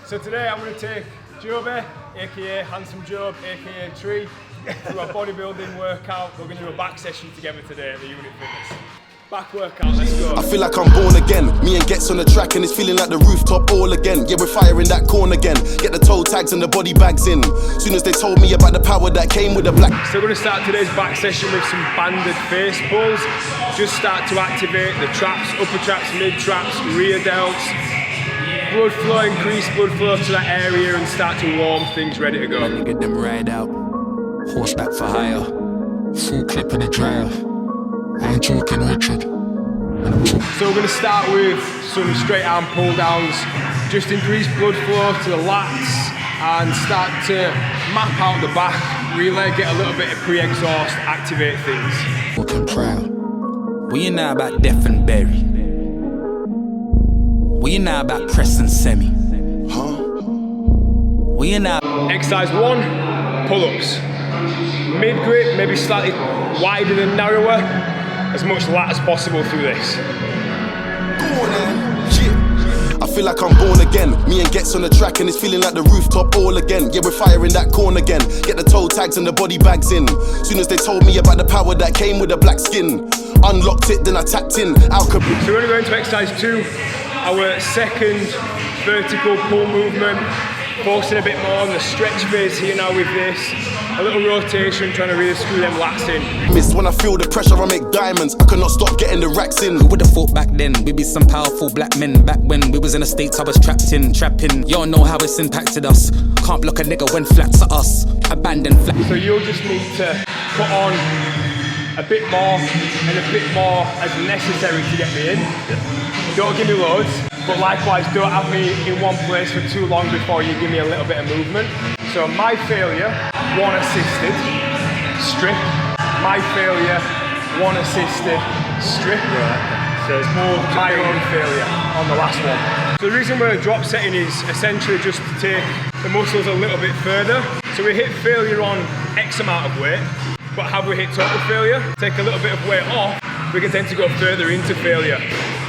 So today I'm going to take Joby, aka Handsome Job, aka Tree, through a bodybuilding workout. We're going to do a back session together today at the Unit Fitness. Back workout, let's go. I feel like I'm born again. Me and Gets on the track and it's feeling like the rooftop all again. Yeah, we're firing that corn again. Get the toe tags and the body bags in. Soon as they told me about the power that came with the black. So we're going to start today's back session with some banded face pulls. Just start to activate the traps, upper traps, mid traps, rear delts. Blood flow, increase blood flow to that area and start to warm things ready to go. Get them ride out, horseback for hire, full clip in the dryer. I ain't joking, Richard. So we're going to start with some straight arm pull downs. Just increase blood flow to the lats and start to map out the back, relay, get a little bit of pre-exhaust, activate things. Walking proud. We ain't now about death and bury. We ain't now about press and semi. Huh? We ain't now. Exercise 1, pull-ups. Mid-grip, maybe slightly wider than narrower. As much lat as possible through this. Go on then. Yeah. I feel like I'm born again. Me and Gets on the track and it's feeling like the rooftop all again. Yeah, we're firing that corn again. Get the toe tags and the body bags in. Soon as they told me about the power that came with the black skin. Unlocked it, then I tapped in. So we're going to go into exercise 2. Our second vertical pull movement. Focusing a bit more on the stretch phase here now with this. A little rotation, trying to really screw them lats in. Miss when I feel the pressure, I make diamonds. I cannot stop getting the racks in. Who would've thought back then we'd be some powerful black men? Back when we was in the States, I was trapping. Y'all know how it's impacted us. Can't block a nigga when flats at us. Abandon flat. So you'll just need to put on a bit more and a bit more as necessary to get me in. Don't give me loads, but likewise don't have me in one place for too long before you give me a little bit of movement. So my failure, 1 assisted, strip. My failure, 1 assisted, strip. Right. So it's more my own failure on the last one. So the reason we're drop setting is essentially just to take the muscles a little bit further. So we hit failure on X amount of weight, but have we hit total failure? Take a little bit of weight off, we can tend to go further into failure.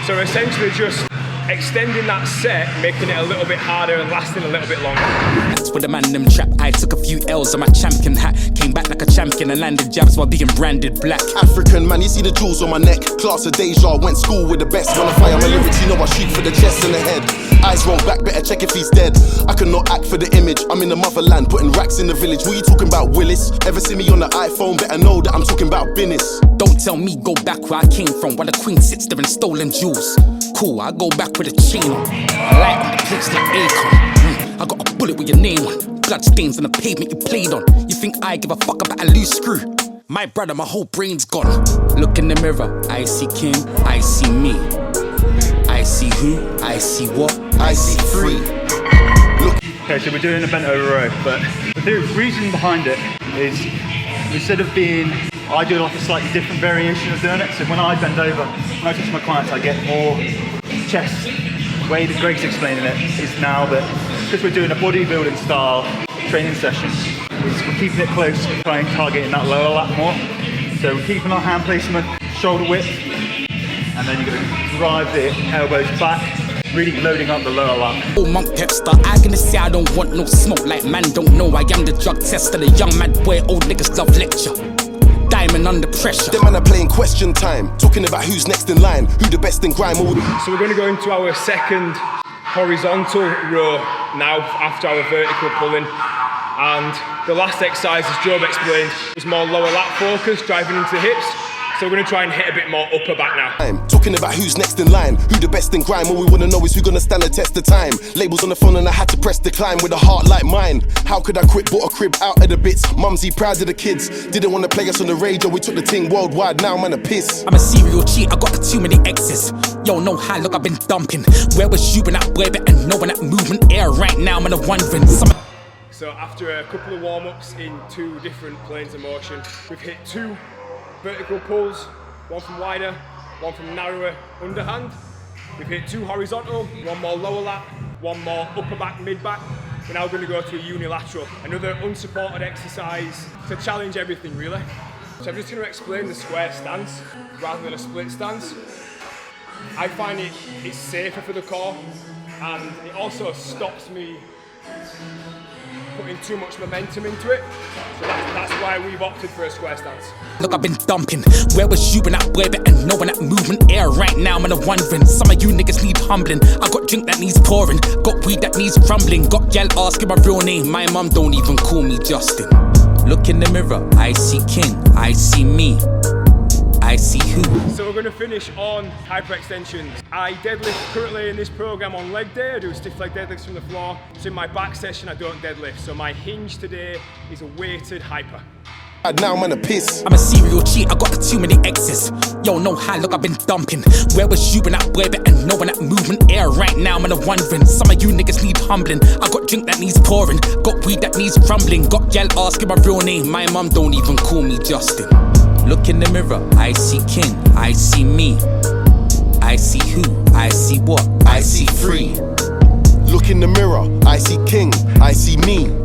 So essentially just extending that set, making it a little bit harder and lasting a little bit longer. That's where the man them trap. I took a few L's on my champion hat. Came back like a champion and landed jabs while being branded black. African man, you see the jewels on my neck. Class of deja, went school with the best. When I fire my lyrics, you know I shoot for the chest and the head. Eyes roll back, better check if he's dead. I cannot act for the image. I'm in the motherland, putting racks in the village. What you talking about, Willis? Ever see me on the iPhone? Better know that I'm talking about business. Don't tell me go back where I came from, while the queen sits there in stolen jewels. Cool, I go back with a chain on. Light on the place like Akon. I got a bullet with your name on. Blood stains on the pavement you played on. You think I give a fuck about a loose screw? My brother, my whole brain's gone. Look in the mirror, I see Kim, I see me. I see who, I see what, I see free. Look. Okay, so we're doing a bent over row, but the reason behind it is instead of being, I do like a slightly different variation of doing it. So when I bend over, when I touch my clients, I get more chest. The way that Greg's explaining it is now that because we're doing a bodybuilding style training session, we're keeping it close, trying targeting that lower lat more. So we're keeping our hand placement, shoulder width, and then you're going to drive the elbows back, really loading up the lower lat. Oh, monk pepster, I gonna say I don't want no smoke. Like man don't know I am the drug tester. The young mad boy, old niggas love lecture. Diamond under pressure. Them man are playing question time, talking about who's next in line, who the best in grime. So we're going to go into our second horizontal row now after our vertical pulling. And the last exercise, as Job explained, was more lower lat focus, driving into the hips. So we're going to try and hit a bit more upper back now. I'm talking about who's next in line, who the best in grime. All we want to know is who's going to stand the test of time. Labels on the phone and I had to press decline with a heart like mine. How could I quit? Bought a crib out of the bits. Mumsy proud of the kids. Didn't want to play us on the radio. We took the thing worldwide. Now man a piss. I'm a serial cheat, I got too many exes. Yo, no how, look, I've been dumping. Where was you when that boy better know when that movement air right now, man, I'm wondering. So after a couple of warm-ups in 2 different planes of motion, we've hit 2 vertical pulls, one from wider, one from narrower underhand. We've hit 2 horizontal, 1 more lower lat, 1 more upper back, mid back. We're now going to go to a unilateral, another unsupported exercise to challenge everything really. So I'm just going to explain the square stance rather than a split stance. I find it's safer for the core and it also stops me putting too much momentum into it. So that's why we've opted for a square stance. Look, I've been dumping. Where was you when I wear it and knowing that movement air right now? I'm wondering. Some of you niggas need humbling. I got drink that needs pouring, got weed that needs crumbling, got gal asking my real name. My mum don't even call me Justin. Look in the mirror, I see King, I see me, I see who. So we're going to finish on hyperextensions. I deadlift currently in this program on leg day. I do stiff leg deadlifts from the floor. So in my back session, I don't deadlift. So my hinge today is a weighted hyper. Now I'm on a piss. I'm a serial cheat, I got too many exes. Yo, no high, look, I've been dumping. Where was you when I wear it and knowing that movement air right now? I'm wondering. Some of you niggas need humbling. I got drink that needs pouring, got weed that needs crumbling, got gal asking my real name. My mum don't even call me Justin. Look in the mirror, I see King, I see me, I see who, I see what, I see free. Look in the mirror, I see King, I see me.